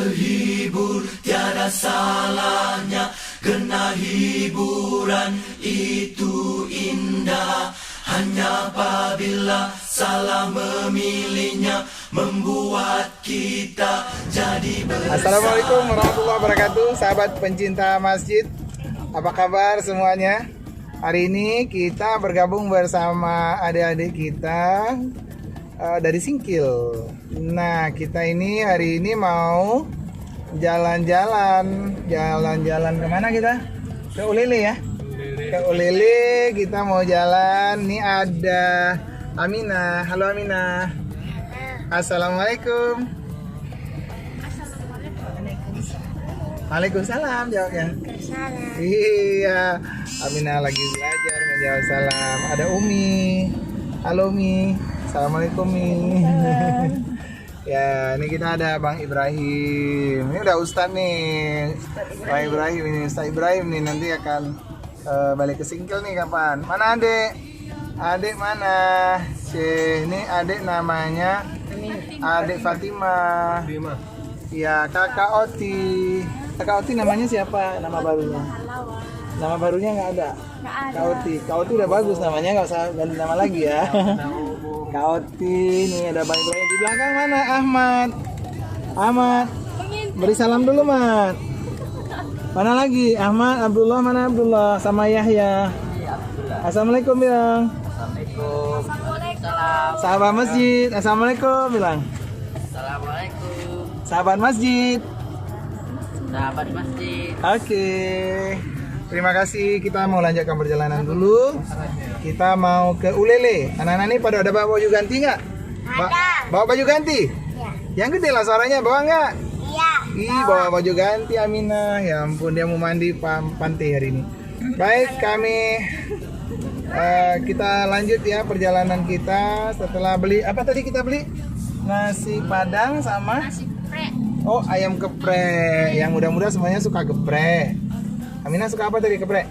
berhibur tiada salahnya, karena hiburan itu indah. Hanya apabila salah memilihnya membuat kita jadi bersama. Assalamualaikum warahmatullahi wabarakatuh, sahabat pencinta masjid. Apa kabar semuanya? Hari ini kita bergabung bersama adik-adik kita dari Singkil. Nah, kita ini hari ini mau jalan-jalan kemana kita? Ke Ulele ya? Ke Ulele kita mau jalan. Nih ada Aminah. Halo Aminah. Assalamualaikum. Waalaikumsalam jawabnya. Iya, Aminah lagi belajar menjawab salam. Ada Umi. Halo Umi. Assalamualaikum Mi. Ya, ini kita ada Bang Ibrahim. Ini udah Ustadz nih. Bang Ibrahim ini, Ustadz Ibrahim nih nanti akan balik ke Singkil nih kapan? Mana adik? Adik mana? Ini adik namanya Adik Fatima. Ya, Kakak Oti. Kakak Oti namanya siapa? Nama barunya? Nama barunya nggak ada. Kak Oti. Kak Oti udah bagus namanya, nggak usah ganti nama lagi ya. Kak Oti, nih ada Bang Ibrahim di belakang. Mana Ahmad? Ahmad, beri salam dulu Mat. Mana lagi? Ahmad, Abdullah, mana Abdullah? Sama Yahya. Assalamualaikum bilang. Assalamualaikum. Sahabat masjid. Assalamualaikum bilang. Assalamualaikum. Sahabat masjid. Sahabat masjid. Oke. Terima kasih. Kita mau lanjutkan perjalanan dulu. Kita mau ke Ulele. Anak-anak ini pada ada bawa baju ganti nggak? Bawa baju ganti? Ya. Yang gede lah suaranya, bawa nggak? Iya. Ih, bawa baju ganti Aminah. Ya ampun, dia mau mandi pantai hari ini. Baik, kami kita lanjut ya perjalanan kita. Setelah beli, apa tadi kita beli? Nasi padang sama Nasi geprek. oh, ayam geprek. Yang muda-muda semuanya suka geprek. Aminah suka apa tadi geprek?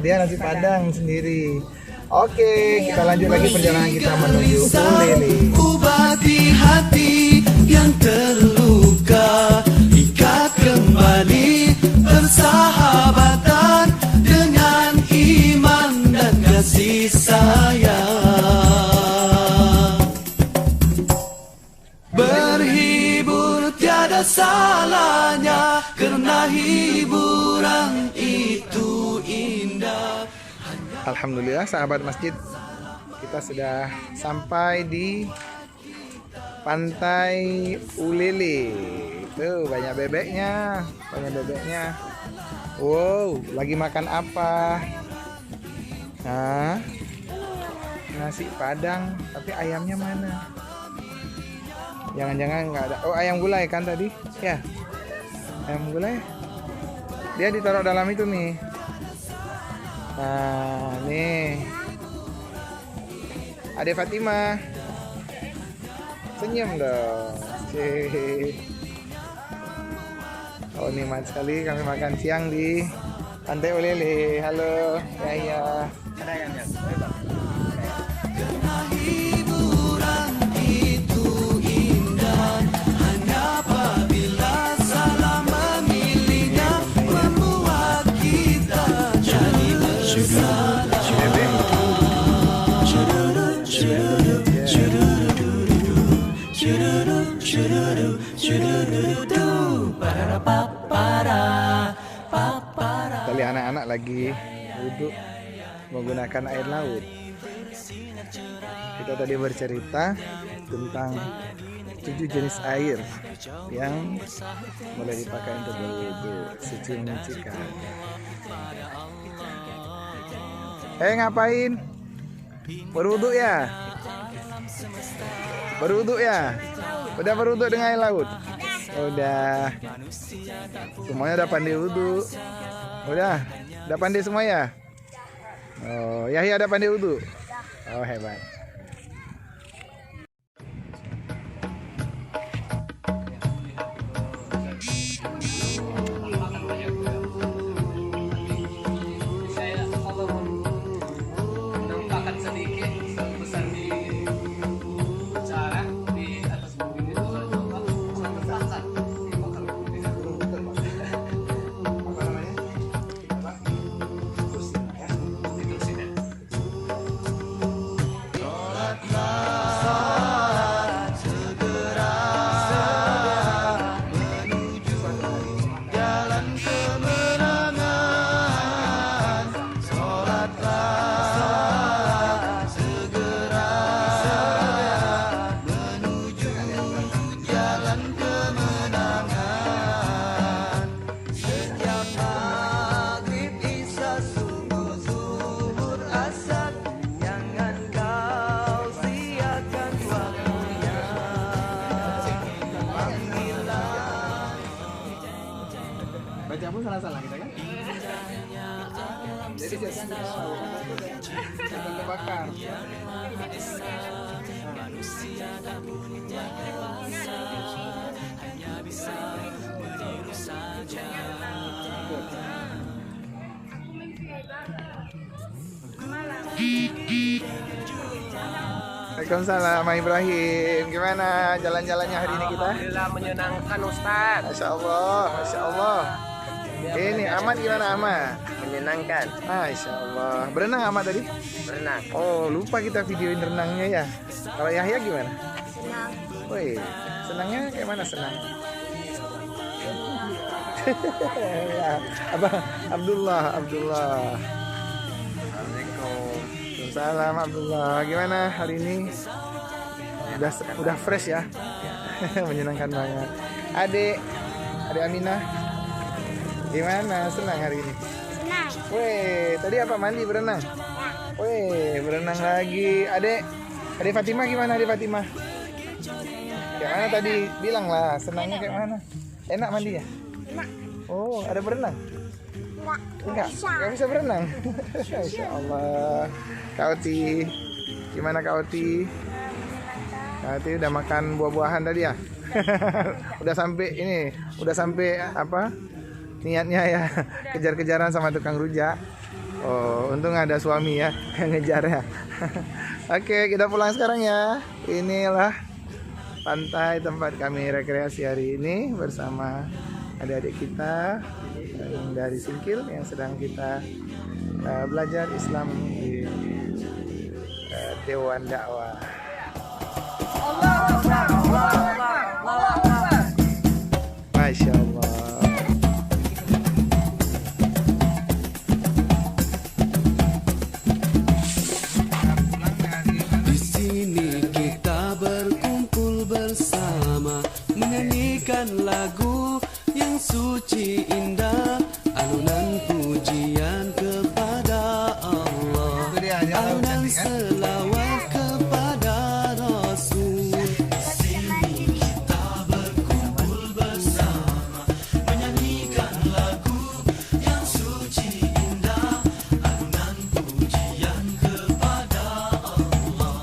Dia nasi padang sendiri. Oke, kita lanjut lagi perjalanan kita menuju Ulele. Obati hati yang terluka, ikat kembali persahabatan dengan iman dan kasih sayang. Berhibur tiada salahnya, karena hiburan itu indah. Alhamdulillah sahabat masjid, kita sudah sampai di pantai Ulele. Tuh banyak bebeknya, Wow, lagi makan apa? Nah, nasi padang, tapi ayamnya mana? Jangan-jangan nggak ada. Oh, ayam gulai kan tadi? Ya, ayam gulai. Dia ditaruh dalam itu nih. Nah, nih. Adik Fatima. Senyum dong. Cih. Oh, nikmat sekali kami makan siang di Pantai Ulele. Halo, ya. Karena hiburan itu indah, hanya apabila salah memilihnya membuat kita jadi bersama. Tadi anak-anak lagi duduk menggunakan air laut. Kita tadi bercerita tentang 7 jenis air yang boleh dipakai untuk berwudu, suci menyucikan. Ngapain? Berwudu ya? Berwudu ya? Udah berwudu dengan air laut? Udah. Semuanya udah pandai wudu. Udah pandai semua ya? Oh, Yahya ada pandai wudu? Oh, hebat. Sedikit besar di cara di atas bumi itu sangat pun salah-salah kita kan. Jadi biasanya kita tahu kita tebakan. Waalaikumsalam, Mas Ibrahim. Gimana jalan-jalannya hari ini kita? Alhamdulillah menyenangkan Ustaz. Masya Allah, Masya Allah. Ini Ahmad gimana Ahmad? Menyenangkan. Masya Allah. Berenang Ahmad tadi? Berenang. Oh, lupa kita videoin renangnya ya. Kalau Yahya gimana? Senang. Woi, senangnya kayak mana senang? Ya, Abang Abdullah. Assalamualaikum. Salam Abdullah. Gimana hari ini? Udah fresh ya? Menyenangkan banget. Adik Aminah. Gimana? Senang hari ini? Senang. Weh, tadi apa mandi berenang? Weh, berenang lagi. Adik Fatimah gimana Adik Fatimah? Kayak mana tadi? Bilang lah, senangnya kayak mana? Enak mandi ya? Enak. Oh, ada berenang? Enggak bisa berenang. Insya Allah. Kak Oti, gimana Kak Oti? Kak Oti udah makan buah-buahan tadi ya? Udah sampai apa? Niatnya ya, kejar-kejaran sama tukang rujak. Oh, untung ada suami ya yang ngejar ya. Oke, kita pulang sekarang ya. Inilah pantai tempat kami rekreasi hari ini bersama adik-adik kita yang dari Singkil yang sedang kita belajar Islam di Dewan Dakwah. Masya Allah. Di sini kita berkumpul bersama, menyanyikan lagu yang suci indah, alunan pujian kepada Allah, alunan selawat kepada Rasul. Di sini kita berkumpul bersama, menyanyikan lagu yang suci indah, alunan pujian kepada Allah,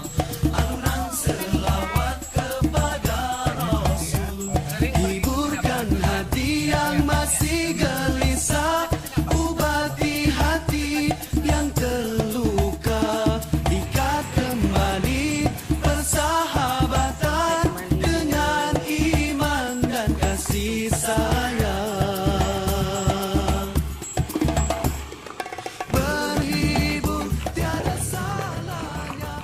alunan selawat kepada Rasul. Hiburkan hati yang masih gelisah, ubati hati yang terluka, ikat kembali persahabatan dengan iman dan kasih sayang. Berhibur tiada salahnya.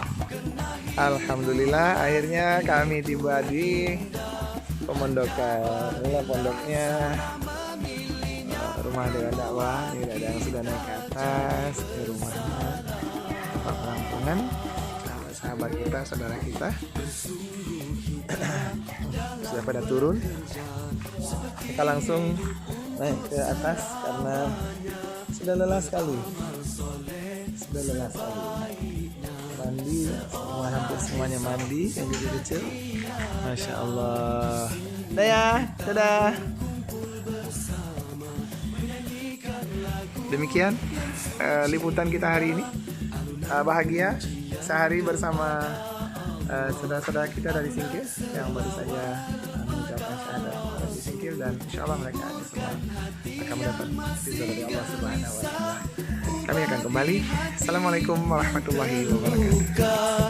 Alhamdulillah akhirnya kami tiba di pemondokan. Inilah pondoknya rumah Dewan Dakwah. Ini ada yang sudah naik ke atas. Ini rumahnya penampungan sahabat kita, saudara kita sudah pada turun. Kita langsung naik ke atas karena sudah lelah sekali. Mandi, hampir semuanya mandi, yang kecil-kecil. Masya Allah. Dah ya, dadah. Demikian liputan kita hari ini. Bahagia sehari bersama saudara-saudara kita dari Singkil yang baru saja mengucapkan syahadat di Singkil, dan insya Allah mereka semua akan mendapat ridho dari Allah Subhanahu wa Ta'ala. Kami akan kembali. Assalamualaikum warahmatullahi wabarakatuh.